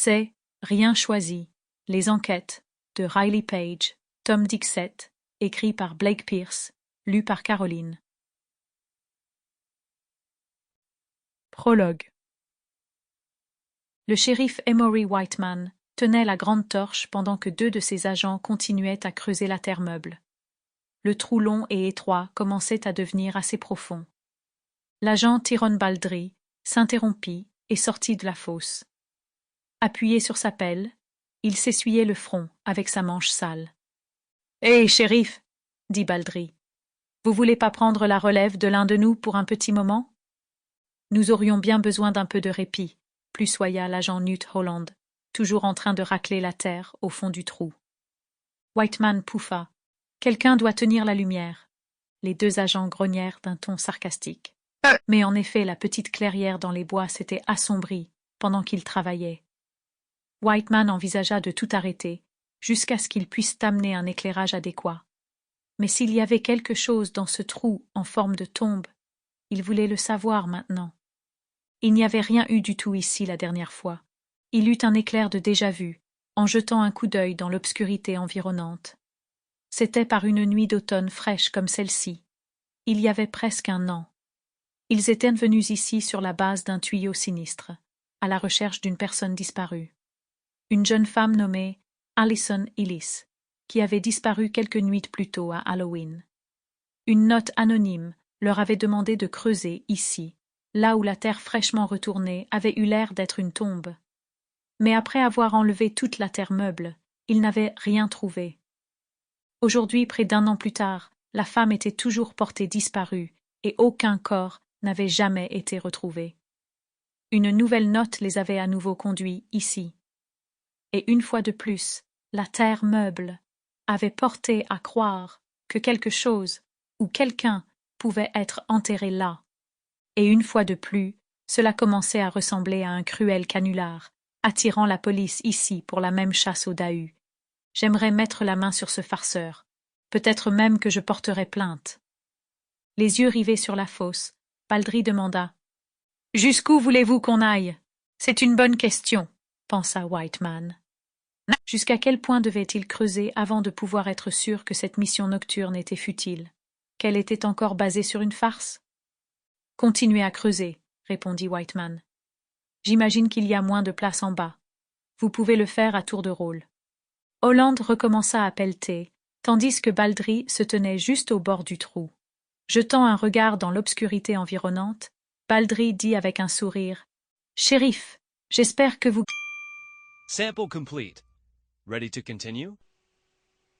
C'est Rien choisi, les enquêtes de Riley Page, tome 17, écrit par Blake Pierce, lu par Caroline. Prologue. Le shérif Emory Whiteman tenait la grande torche pendant que 2 de ses agents continuaient à creuser la terre meuble. Le trou long et étroit commençait à devenir assez profond. L'agent Tyrone Baldry s'interrompit et sortit de la fosse. Appuyé sur sa pelle, il s'essuyait le front avec sa manche sale. « Hé, shérif !» dit Baldry. « Vous voulez pas prendre la relève de l'un de nous pour un petit moment ?»« Nous aurions bien besoin d'un peu de répit, » plussoya l'agent Newt Holland, toujours en train de racler la terre au fond du trou. Whiteman pouffa. « Quelqu'un doit tenir la lumière. » Les 2 agents grognèrent d'un ton sarcastique. Mais en effet, la petite clairière dans les bois s'était assombrie pendant qu'ils travaillaient. Whiteman envisagea de tout arrêter, jusqu'à ce qu'ils puissent amener un éclairage adéquat. Mais s'il y avait quelque chose dans ce trou en forme de tombe, il voulait le savoir maintenant. Il n'y avait rien eu du tout ici la dernière fois. Il eut un éclair de déjà-vu, en jetant un coup d'œil dans l'obscurité environnante. C'était par une nuit d'automne fraîche comme celle-ci. Il y avait presque un an. Ils étaient venus ici sur la base d'un tuyau sinistre, à la recherche d'une personne disparue. Une jeune femme nommée Alison Ellis, qui avait disparu quelques nuits plus tôt à Halloween. Une note anonyme leur avait demandé de creuser ici, là où la terre fraîchement retournée avait eu l'air d'être une tombe. Mais après avoir enlevé toute la terre meuble, ils n'avaient rien trouvé. Aujourd'hui, près d'1 an plus tard, la femme était toujours portée disparue et aucun corps n'avait jamais été retrouvé. Une nouvelle note les avait à nouveau conduits ici. Et une fois de plus, la terre meuble avait porté à croire que quelque chose ou quelqu'un pouvait être enterré là. Et une fois de plus, cela commençait à ressembler à un cruel canular, attirant la police ici pour la même chasse aux dahus. J'aimerais mettre la main sur ce farceur. Peut-être même que je porterai plainte. Les yeux rivés sur la fosse, Baldry demanda « Jusqu'où voulez-vous qu'on aille ?» « C'est une bonne question, » pensa Whiteman. Jusqu'à quel point devait-il creuser avant de pouvoir être sûr que cette mission nocturne était futile, qu'elle était encore basée sur une farce? « Continuez à creuser, » répondit Whiteman. « J'imagine qu'il y a moins de place en bas. Vous pouvez le faire à tour de rôle. » Holland recommença à pelleter, tandis que Baldry se tenait juste au bord du trou. Jetant un regard dans l'obscurité environnante, Baldry dit avec un sourire « Shérif, j'espère que vous… » Sample complete. Ready to continue?